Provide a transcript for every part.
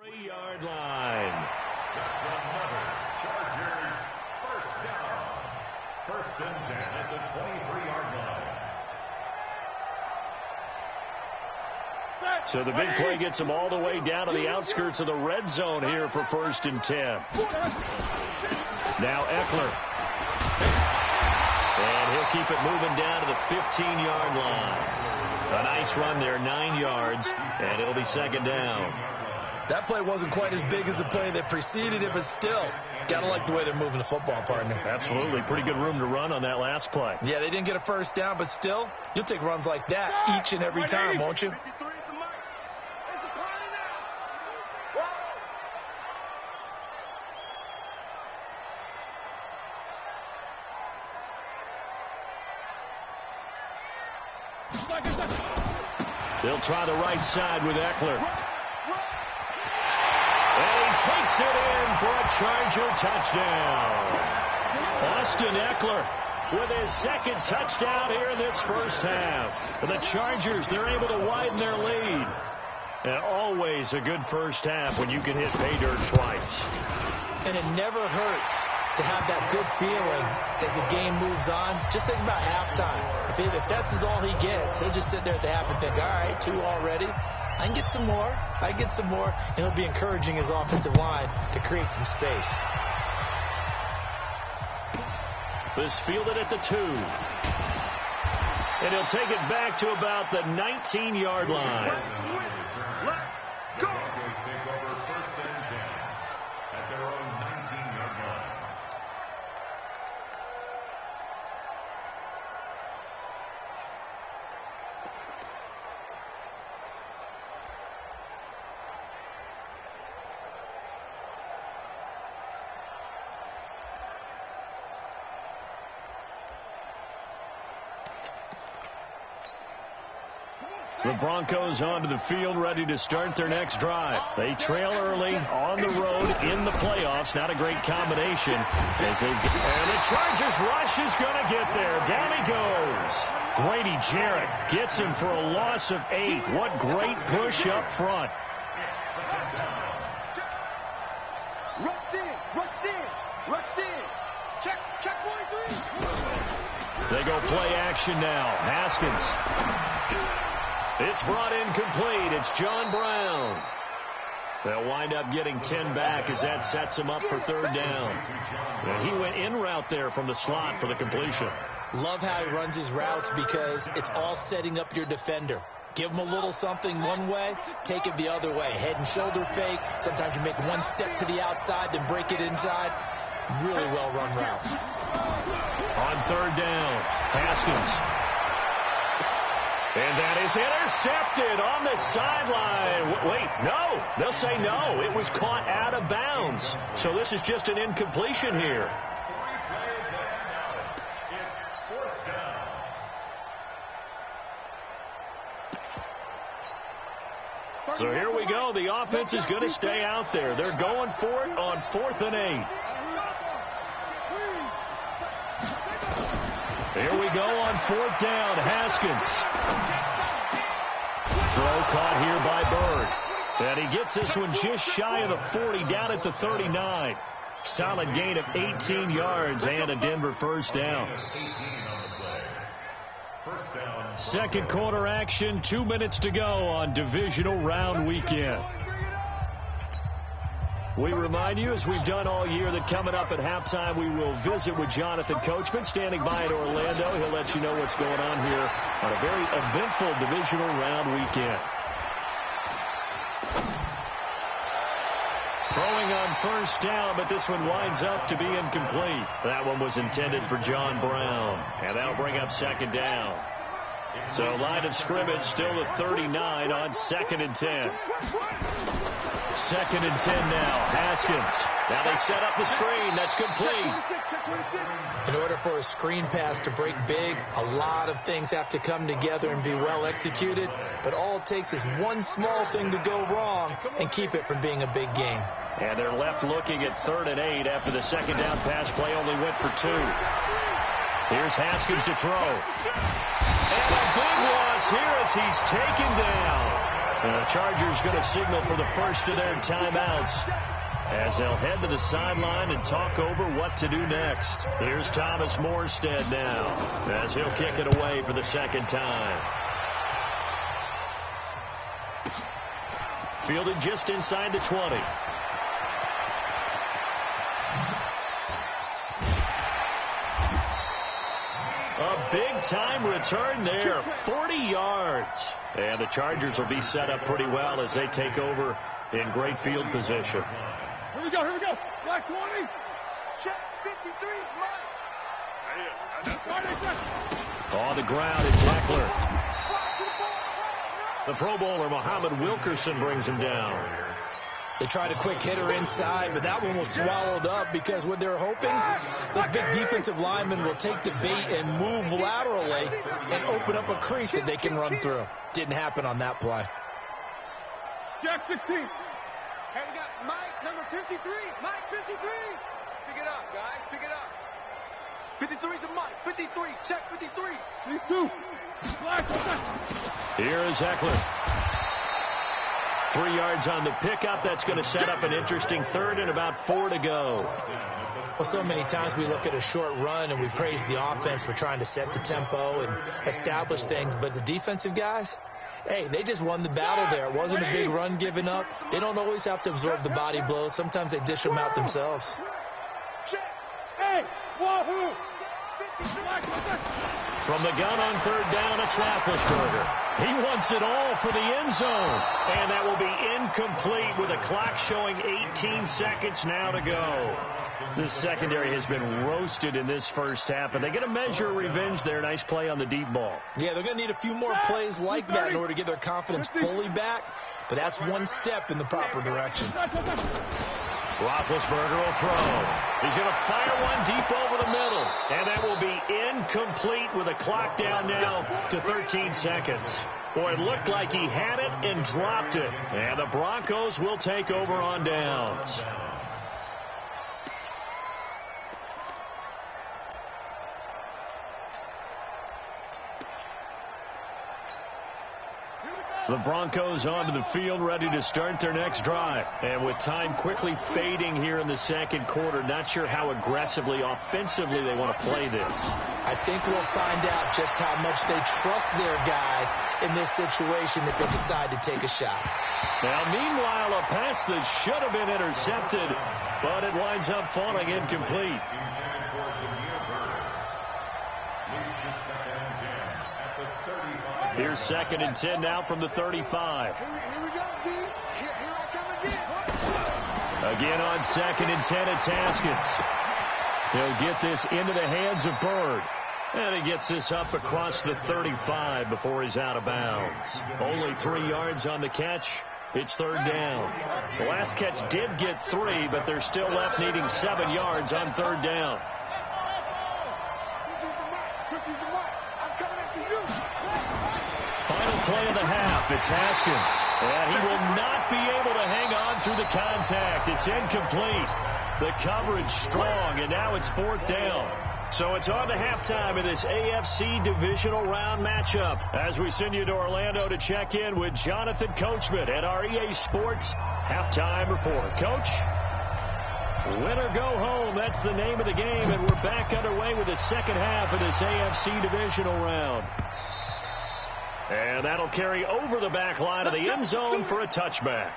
3-yard line. That's another Chargers first down. 1st and 10 at the 23-yard line. So the big play gets them all the way down to the outskirts of the red zone here for 1st and 10. Now Eckler. And he'll keep it moving down to the 15-yard line. A nice run there, 9 yards, and it'll be 2nd down. That play wasn't quite as big as the play that preceded it, but still, got to like the way they're moving the football, partner. Absolutely. Pretty good room to run on that last play. Yeah, they didn't get a 1st down, but still, you'll take runs like that each and every time, won't you? They'll try the right side with Eckler. And he takes it in for a Charger touchdown. Austin Eckler with his 2nd touchdown here in this 1st half. And the Chargers, they're able to widen their lead. And always a good 1st half when you can hit pay dirt twice. And it never hurts to have that good feeling as the game moves on. Just think about halftime. If that's all he gets, he'll just sit there at the half and think, all right, 2 already. I can get some more. I can get some more. And he'll be encouraging his offensive line to create some space. This fielded at the 2. And he'll take it back to about the 19-yard line. Let go. Broncos take over 1st and 10 at their own 19-yard line. The Broncos onto the field, ready to start their next drive. They trail early on the road in the playoffs. Not a great combination. And the Chargers rush is going to get there. Down he goes. Grady Jarrett gets him for a loss of 8. What great push up front. Rush in. Check 43. They go play action now. Haskins. It's brought in complete. It's John Brown. They'll wind up getting 10 back as that sets him up for 3rd down. And he went in route there from the slot for the completion. Love how he runs his routes because it's all setting up your defender. Give him a little something one way, take it the other way. Head and shoulder fake. Sometimes you make one step to the outside, then break it inside. Really well-run route. On 3rd down, Haskins. And that is intercepted on the sideline. Wait, no. They'll say no. It was caught out of bounds. So this is just an incompletion here. So here we go. The offense is going to stay out there. They're going for it on 4th and 8. Here we go on 4th down. Haskins. Throw caught here by Bird. And he gets this one just shy of the 40, down at the 39. Solid gain of 18 yards and a Denver 1st down. 18 on the play. 1st down. 2nd quarter action, 2 minutes to go on divisional round weekend. We remind you, as we've done all year, that coming up at halftime, we will visit with Jonathan Coachman, standing by in Orlando. He'll let you know what's going on here on a very eventful divisional round weekend. Throwing on 1st down, but this one winds up to be incomplete. That one was intended for John Brown, and that'll bring up 2nd down. So line of scrimmage still the 39 on 2nd and 10. 2nd and 10 now. Haskins. Now they set up the screen. That's complete. In order for a screen pass to break big, a lot of things have to come together and be well executed. But all it takes is one small thing to go wrong and keep it from being a big game. And they're left looking at 3rd and 8 after the 2nd down pass play only went for 2. Here's Haskins to throw. And a big loss here as he's taken down. The Chargers going to signal for the first of their timeouts as they'll head to the sideline and talk over what to do next. Here's Thomas Morstead now as he'll kick it away for the second time. Fielded just inside the 20. A big-time return there, 40 yards. And the Chargers will be set up pretty well as they take over in great field position. Here we go. Black 20. Check 53, Mike. On the ground, it's Eckler. The Pro Bowler, Muhammad Wilkerson, brings him down. They tried a quick hitter inside, but that one was swallowed up because what they're hoping, those big defensive linemen will take the bait and move laterally and open up a crease that they can run through. Didn't happen on that play. Jack 16. Hey, we got Mike, number 53. Mike, 53. Pick it up, guys. Pick it up. 53's the Mike. 53. Check 53. These two. Here is Eckler. 3 yards on the pickup. That's going to set up an interesting third and about 4 to go. Well, so many times we look at a short run and we praise the offense for trying to set the tempo and establish things. But the defensive guys, hey, they just won the battle there. It wasn't a big run given up. They don't always have to absorb the body blows. Sometimes they dish them out themselves. Hey, wahoo! From the gun on third down, it's Roethlisberger. He wants it all for the end zone. And that will be incomplete with a clock showing 18 seconds now to go. This secondary has been roasted in this first half, and they get a measure of revenge there. Nice play on the deep ball. Yeah, they're going to need a few more plays like that in order to get their confidence fully back. But that's one step in the proper direction. Roethlisberger will throw. He's going to fire one deep over the middle. And that will be incomplete with a clock down now to 13 seconds. Boy, it looked like he had it and dropped it. And the Broncos will take over on downs. The Broncos onto the field, ready to start their next drive. And with time quickly fading here in the second quarter, not sure how aggressively, offensively they want to play this. I think we'll find out just how much they trust their guys in this situation if they decide to take a shot. Now, meanwhile, a pass that should have been intercepted, but it winds up falling incomplete. Here's 2nd and 10 now from the 35. Here we go, D. Here I come again. Again on 2nd and 10, it's Haskins. He'll get this into the hands of Bird. And he gets this up across the 35 before he's out of bounds. Only 3 yards on the catch. It's third down. The last catch did get 3, but they're still left needing 7 yards on third down. Final play of the half. It's Haskins. And he will not be able to hang on through the contact. It's incomplete. The coverage strong, and now it's 4th down. So it's on to halftime in this AFC divisional round matchup as we send you to Orlando to check in with Jonathan Coachman at our EA Sports Halftime Report. Coach, win or go home, that's the name of the game, and we're back underway with the second half of this AFC divisional round. And that'll carry over the back line of the end zone for a touchback.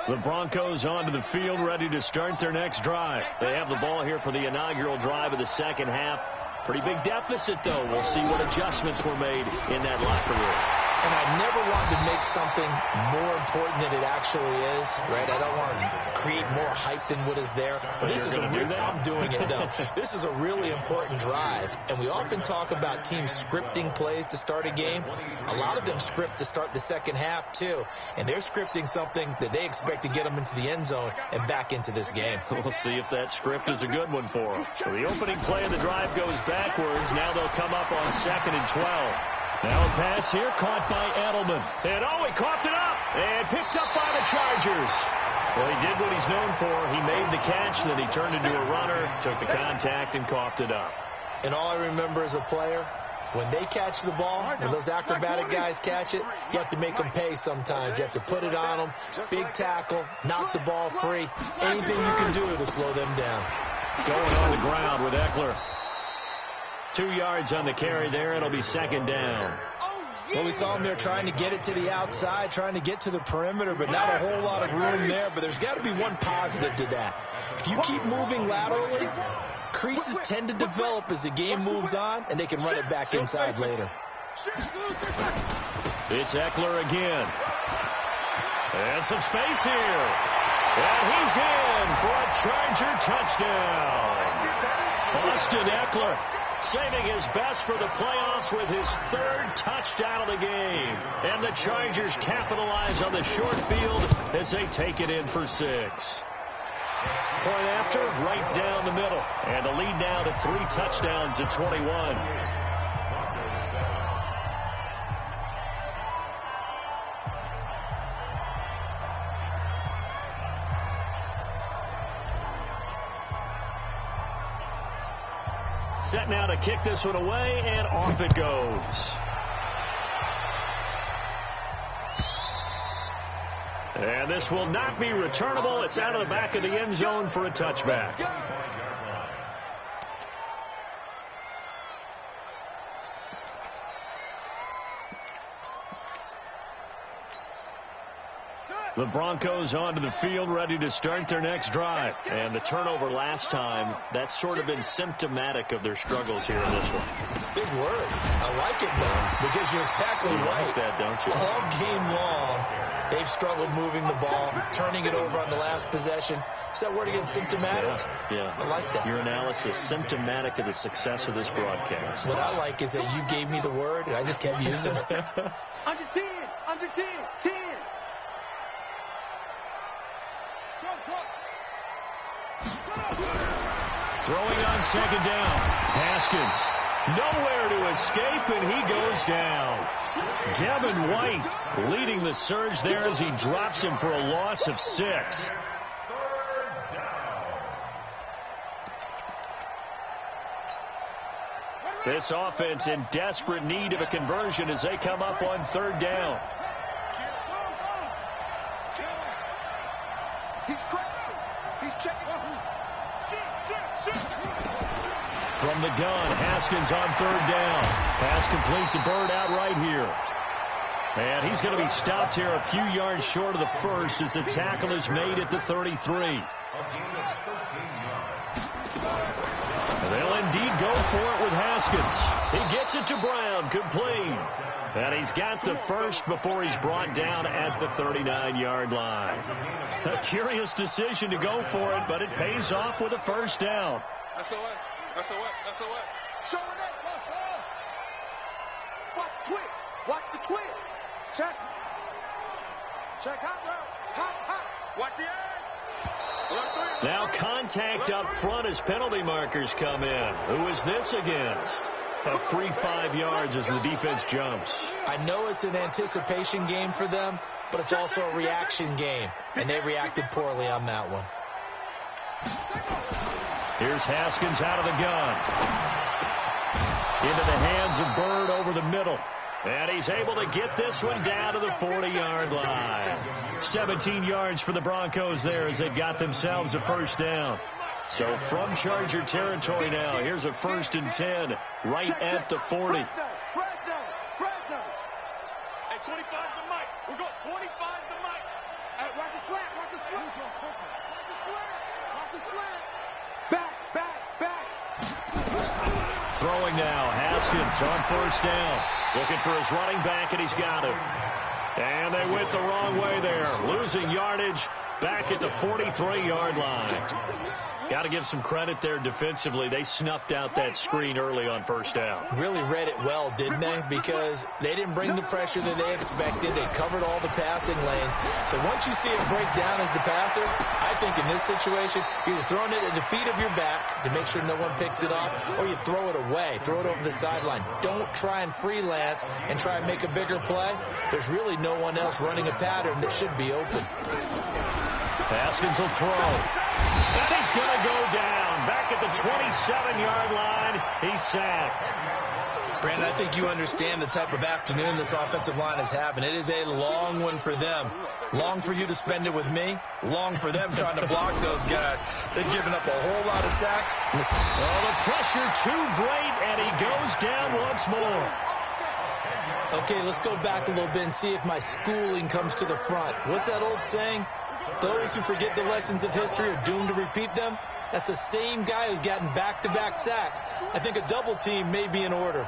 The Broncos onto the field, ready to start their next drive. They have the ball here for the inaugural drive of the second half. Pretty big deficit, though. We'll see what adjustments were made in that locker room. And I never wanted to make something more important than it actually is, right? I don't want to create more hype than what is there. But this is I'm doing it, though. This is a really important drive. And we often talk about teams scripting plays to start a game. A lot of them script to start the second half, too. And they're scripting something that they expect to get them into the end zone and back into this game. We'll see if that script is a good one for them. So the opening play of the drive goes backwards. Now they'll come up on 2nd and 12. Now a pass here caught by Edelman. And he caught it up and picked up by the Chargers. Well, he did what he's known for. He made the catch, then he turned into a runner, took the contact, and coughed it up. And all I remember as a player, when they catch the ball, when those acrobatic guys catch it, you have to make them pay sometimes. You have to put it on them, big tackle, knock the ball free. Anything you can do to slow them down. Going on the ground with Eckler. 2 yards on the carry there. It'll be second down. Well, we saw him there trying to get it to the outside, trying to get to the perimeter, but not a whole lot of room there. But there's got to be one positive to that. If you keep moving laterally, creases tend to develop as the game moves on, and they can run it back inside later. It's Eckler again. And some space here. And he's in for a Charger touchdown. Austin Eckler saving his best for the playoffs with his 3rd touchdown of the game. And the Chargers capitalize on the short field as they take it in for 6. Point after, right down the middle. And the lead now to 3 touchdowns at 21. Set now to kick this one away, and off it goes. And this will not be returnable. It's out of the back of the end zone for a touchback. The Broncos onto the field, ready to start their next drive. And the turnover last time, that's sort of been symptomatic of their struggles here in this one. Big word. I like it, though, because you're exactly right. Like that, don't you? All game long, they've struggled moving the ball, turning it over on the last possession. Is that word again, symptomatic? Yeah. I like that. Your analysis, symptomatic of the success of this broadcast. What I like is that you gave me the word, and I just kept using it. Under 10, under 10, 10. Throwing on second down. Haskins. Nowhere to escape, and he goes down. Devin White leading the surge there as he drops him for a loss of 6. This offense in desperate need of a conversion as they come up on 3rd down. He's crazy. He's checking. From the gun, Haskins on 3rd down. Pass complete to Bird out right here. And he's going to be stopped here a few yards short of the first as the tackle is made at the 33. They'll indeed go for it with Haskins. He gets it to Brown, complete. And he's got the first before he's brought down at the 39-yard line. A curious decision to go for it, but it pays off with a first down. SOS. Showing that. Watch the twist. Watch the twist. Check. Hot route. Hot. Watch the edge. Now contact up front as penalty markers come in. Who is this against? A free 5 yards as the defense jumps. I know it's an anticipation game for them, but it's also a reaction game, and they reacted poorly on that one. Here's Haskins out of the gun. Into the hands of Bird over the middle. And he's able to get this one down to the 40-yard line. 17 yards for the Broncos there as they got themselves a first down. So from Charger territory now, here's a 1st and 10 right at the 40. Hey, 25 the mic. We're going 25 the mic. Hey, watch the slant. Watch the slant. Back. Throwing now, Haskins on 1st down. Looking for his running back, and he's got him. And they went the wrong way there. Losing yardage back at the 43-yard line. Got to give some credit there defensively. They snuffed out that screen early on first down. Really read it well, didn't they? Because they didn't bring the pressure that they expected. They covered all the passing lanes. So once you see it break down as the passer, I think in this situation, you're either throwing it at the feet of your back to make sure no one picks it off, or you throw it away, throw it over the sideline. Don't try and freelance and try and make a bigger play. There's really no one else running a pattern that should be open. Haskins will throw. And he's going to go down. Back at the 27-yard line. He's sacked. Brandon, I think you understand the type of afternoon this offensive line is having. It is a long one for them. Long for you to spend it with me. Long for them trying to block those guys. They've given up a whole lot of sacks. Well, the pressure too great, and he goes down once more. Okay, let's go back a little bit and see if my schooling comes to the front. What's that old saying? Those who forget the lessons of history are doomed to repeat them. That's the same guy who's gotten back-to-back sacks. I think a double team may be in order.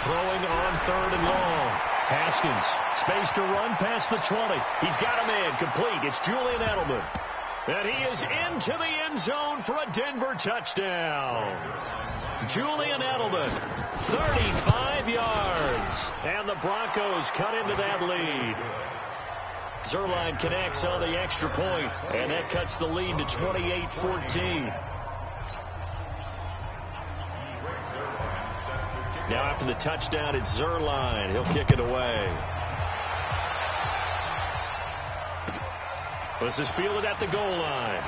Throwing on 3rd and long. Haskins, space to run past the 20. He's got a man complete. It's Julian Edelman. And he is into the end zone for a Denver touchdown. Julian Edelman, 35 yards. And the Broncos cut into that lead. Zuerlein connects on the extra point, and that cuts the lead to 28-14. Now after the touchdown, it's Zuerlein. He'll kick it away. This is fielded at the goal line.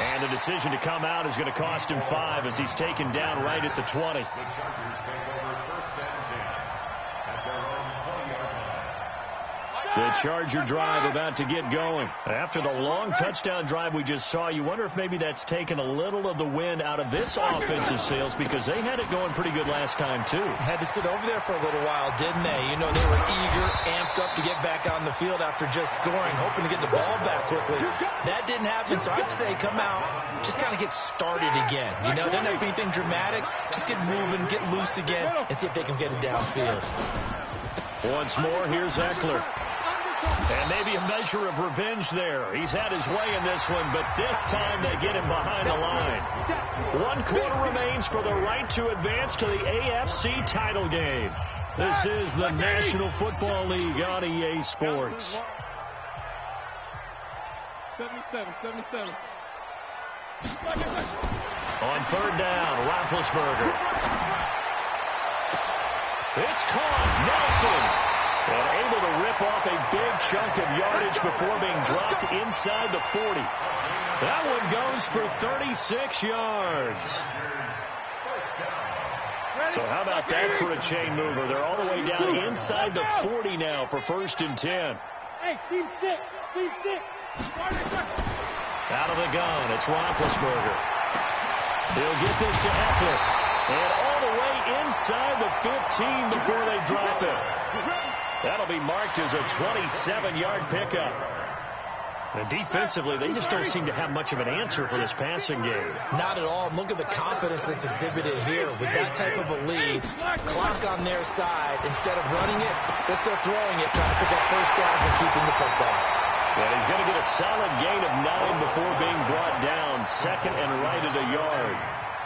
And the decision to come out is going to cost him 5 as he's taken down right at the 20. The Chargers take over 1st and 10 at their own 20-yard line. The Charger drive about to get going. After the long touchdown drive we just saw, you wonder if maybe that's taken a little of the wind out of this offensive sails, because they had it going pretty good last time, too. Had to sit over there for a little while, didn't they? You know, they were eager, amped up to get back on the field after just scoring, hoping to get the ball back quickly. That didn't happen, so I'd say come out, just kind of get started again. You know, doesn't have to be anything dramatic. Just get moving, get loose again, and see if they can get it downfield. Once more, here's Eckler. And maybe a measure of revenge there. He's had his way in this one, but this time they get him behind the line. 1 quarter remains for the right to advance to the AFC title game. This is the National Football League on EA Sports. 77. On 3rd down, Roethlisberger. It's caught. Nelson. And able to rip off a big chunk of yardage before being dropped inside the 40. That one goes for 36 yards. So how about that for a chain mover? They're all the way down inside the 40 now for 1st and 10. Hey, team 6. Out of the gun, it's Roethlisberger. He'll get this to Eckler. And all the way inside the 15 before they drop it. That'll be marked as a 27-yard pickup. And defensively, they just don't seem to have much of an answer for this passing game. Not at all. Look at the confidence that's exhibited here. With that type of a lead, clock on their side, instead of running it, they're still throwing it, trying to pick up first downs and keeping the football. Well, he's going to get a solid gain of 9 before being brought down. 2nd and right at a yard.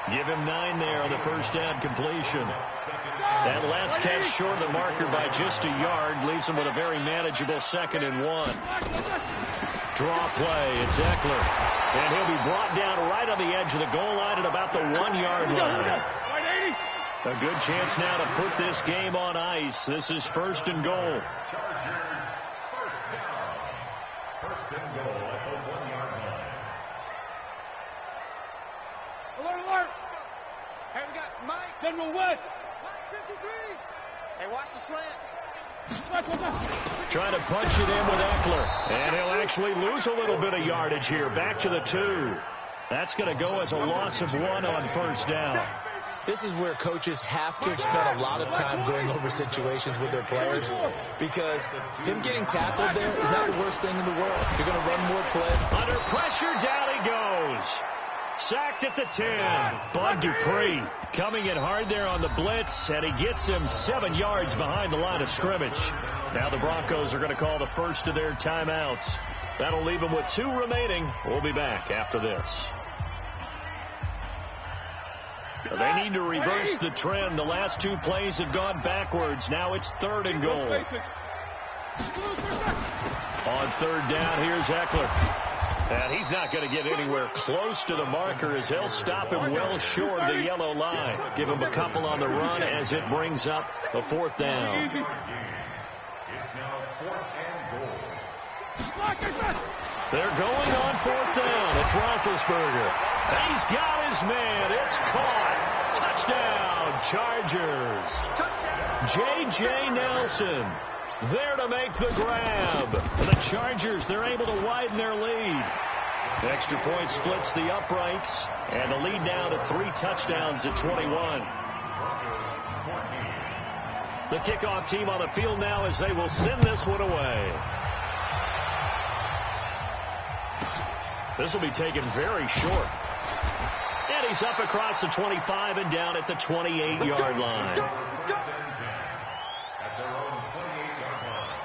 Give him 9 there on the first down completion. That last catch short of the marker by just a yard leaves him with a very manageable 2nd and 1. Draw play. It's Eckler. And he'll be brought down right on the edge of the goal line at about the 1-yard line. A good chance now to put this game on ice. This is 1st and goal. Chargers 1st down. 1st and goal at the 1-yard line. Alert! Hey, we got Mike. General West. Mike 53. Hey, watch the slant. Trying to punch it in with Eckler. And he'll actually lose a little bit of yardage here. Back to the 2. That's going to go as a loss of 1 on 1st down. This is where coaches have to have spent a lot of time going over situations with their players, because him getting tackled there is not the worst thing in the world. You're going to run more play. Under pressure, down he goes. Sacked at the 10. Bud Dupree coming in hard there on the blitz, and he gets him 7 yards behind the line of scrimmage. Now the Broncos are going to call the first of their timeouts. That'll leave them with 2 remaining. We'll be back after this. They need to reverse the trend. The last 2 plays have gone backwards. Now it's 3rd and goal. On 3rd down, here's Eckler. And he's not going to get anywhere close to the marker as they'll stop him well short of the yellow line. Give him a couple on the run as it brings up the 4th down. It's now 4th and goal. They're going on 4th down. It's Roethlisberger. He's got his man. It's caught. Touchdown, Chargers. J.J. Nelson there to make the grab. The Chargers, they're able to widen their lead. The extra point splits the uprights, and the lead now to 3 touchdowns at 21. The kickoff team on the field now as they will send this one away. This will be taken very short. And he's up across the 25 and down at the 28-yard line. At their own 28-yard line.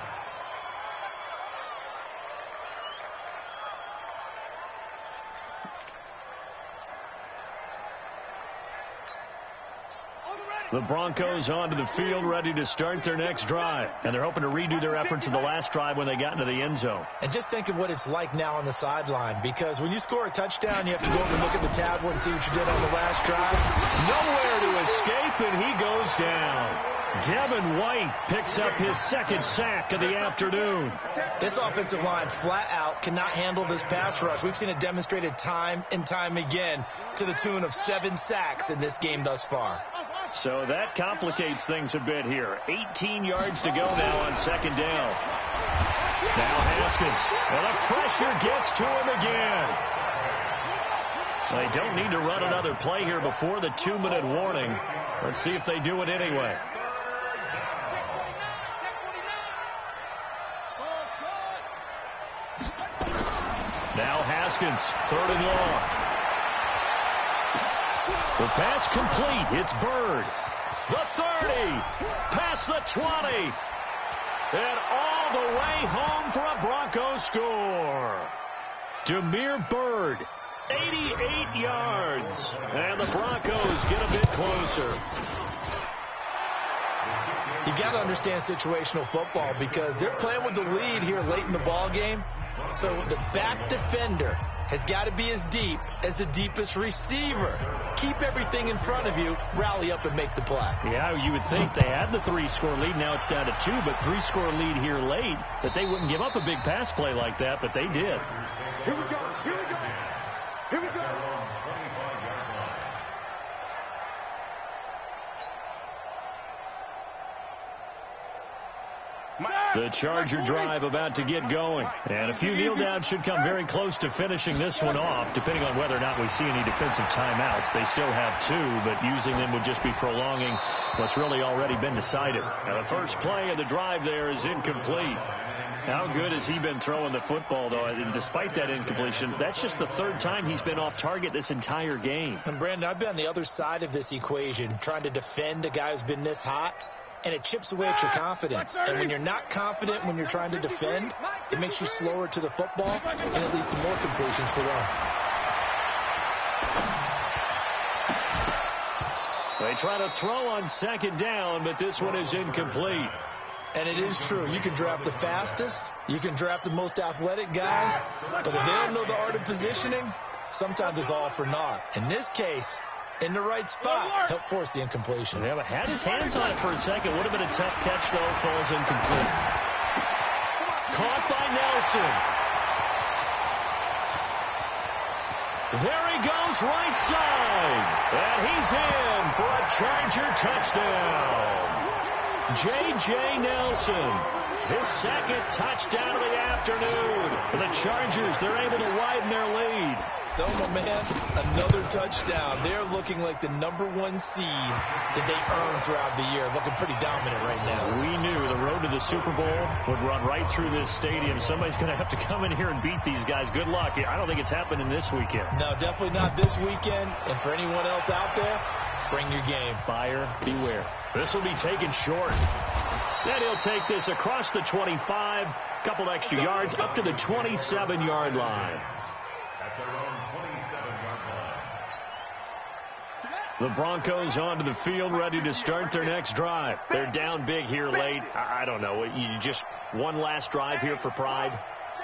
The Broncos onto the field, ready to start their next drive. And they're hoping to redo their efforts in the last drive when they got into the end zone. And just think of what it's like now on the sideline, because when you score a touchdown, you have to go over and look at the tablet and see what you did on the last drive. Nowhere to escape, and he goes down. Devin White picks up his 2nd sack of the afternoon. This offensive line flat out cannot handle this pass rush. We've seen it demonstrated time and time again to the tune of 7 sacks in this game thus far. So that complicates things a bit here. 18 yards to go now on 2nd down. Now Haskins. And the pressure gets to him again. They don't need to run another play here before the 2-minute warning. Let's see if they do it anyway. Now Haskins, 3rd and long. The pass complete. It's Bird. The 30. Past the 20. And all the way home for a Broncos score. Damiere Byrd, 88 yards. And the Broncos get a bit closer. You got to understand situational football because they're playing with the lead here late in the ball game. So the back defender has got to be as deep as the deepest receiver. Keep everything in front of you, rally up and make the play. Yeah, you would think they had the 3-score lead. Now it's down to 2, but 3-score lead here late, that they wouldn't give up a big pass play like that, but they did. Here we go. Here we go. Here we go. The Charger drive about to get going. And a few kneel downs should come very close to finishing this one off, depending on whether or not we see any defensive timeouts. They still have 2, but using them would just be prolonging what's really already been decided. Now, the first play of the drive there is incomplete. How good has he been throwing the football, though? And despite that incompletion, that's just the 3rd time he's been off target this entire game. And, Brandon, I've been on the other side of this equation, trying to defend a guy who's been this hot. And it chips away at your confidence. And when you're not confident when you're trying to defend, it makes you slower to the football, and it leads to more completions for them. They try to throw on 2nd down, but this one is incomplete. And it is true. You can draft the fastest. You can draft the most athletic guys. But if they don't know the art of positioning, sometimes it's all for naught. In this case, in the right spot, help force the incompletion. Yeah, but had his hands on it for a second. Would have been a tough catch, though. Falls incomplete. Caught by Nelson. There he goes, right side. And he's in for a Charger touchdown. J.J. Nelson, his 2nd touchdown of the afternoon. For the Chargers, they're able to widen their lead. So, my man, another touchdown. They're looking like the #1 seed that they earned throughout the year. Looking pretty dominant right now. We knew the road to the Super Bowl would run right through this stadium. Somebody's going to have to come in here and beat these guys. Good luck. I don't think it's happening this weekend. No, definitely not this weekend. And for anyone else out there, bring your game. Buyer beware. This will be taken short. Then he'll take this across the 25, couple extra yards, up to the 27-yard line. At their own 27-yard line. The Broncos onto the field, ready to start their next drive. They're down big here late. I don't know. You just one last drive here for pride.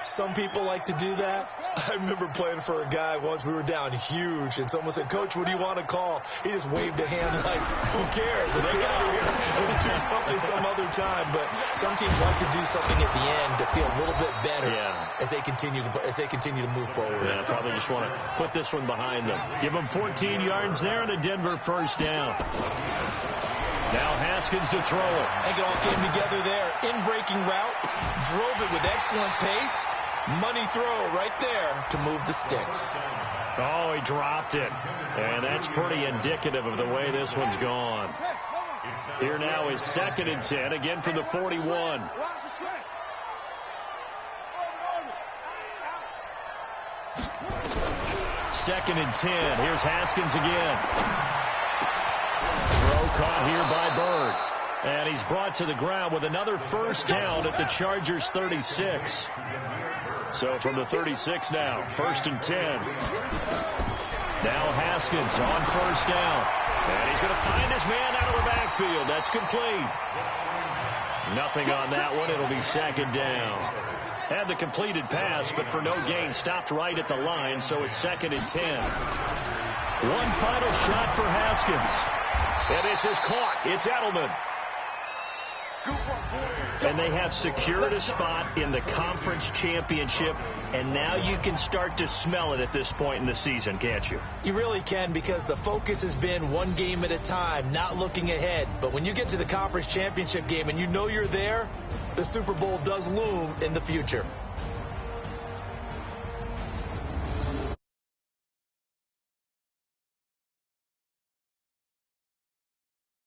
Some people like to do that. I remember playing for a guy once. We were down huge, and someone said, "Coach, what do you want to call?" He just waved a hand like, "Who cares? Let's get out of here. We'll do something some other time." But some teams like to do something at the end to feel a little bit better as they continue to move forward. Yeah, probably just want to put this one behind them. Give them 14 yards there and a Denver first down. Now Haskins to throw it. I think it all came together there. In-breaking route, drove it with excellent pace. Money throw right there to move the sticks. Oh, he dropped it. And that's pretty indicative of the way this one's gone. Here now is 2nd and 10, again from the 41. Second and 10. Here's Haskins again. Throw caught here by Bird. And he's brought to the ground with another first down at the Chargers' 36. So from the 36 now, 1st and 10. Now Haskins on first down. And he's going to find his man out of the backfield. That's complete. Nothing on that one. It'll be 2nd down. Had the completed pass, but for no gain, stopped right at the line, so it's 2nd and 10. One final shot for Haskins. And this is caught. It's Edelman. And they have secured a spot in the conference championship, and now you can start to smell it at this point in the season, can't you? You really can, because the focus has been one game at a time, not looking ahead. But when you get to the conference championship game and you know you're there, the Super Bowl does loom in the future.